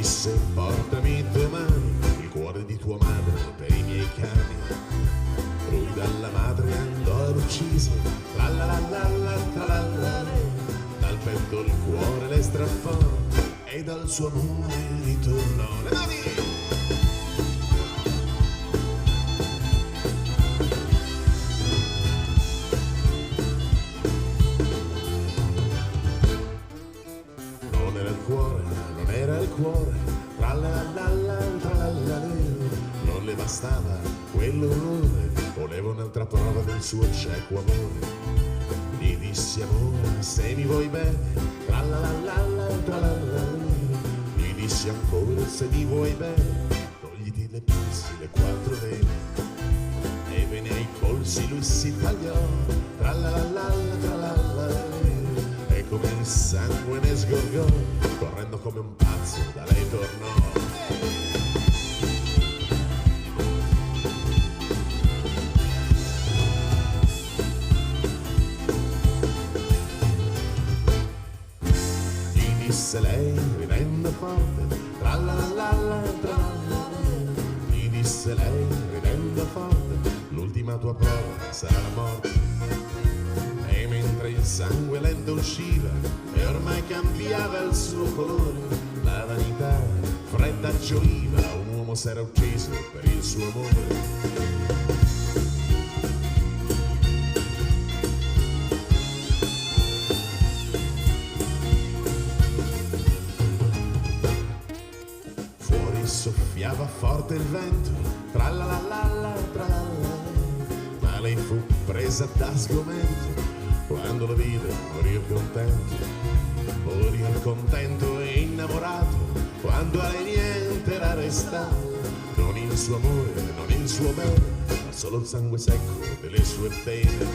disse portami domani il cuore di tua madre per i miei cani. Lui dalla madre andò ad ucciso, la la la la la la la la, dal petto il cuore le strappò e dal suo amore ritornò. Le mani! Non era il cuore, non era il cuore, tra la la la tra la la la, non le bastava quell'orrore, voleva un'altra prova del suo cieco amore. Gli dissi amore, se mi vuoi bene, tra la la la la tra la la la, gli dissi ancora se mi vuoi bene, togliti le pinze, le quattro vene, e bene ai polsi lui si tagliò, tra la la la la tra la la la, e come il sangue ne sgorgò, correndo come un pazzo da lei tornò. Disse lei ridendo forte, tra la la la tra la la, gli disse lei ridendo forte, l'ultima tua prova sarà la morte. E mentre il sangue lento usciva e ormai cambiava il suo colore, la vanità fredda gioiva, un uomo s'era ucciso per il suo amore. Soffiava forte il vento, tra la la la la tra la la, ma lei fu presa da sgomento quando lo vide morir contento e innamorato, quando a lei niente era restato, non il suo amore, non il suo bene, ma solo il sangue secco delle sue pene.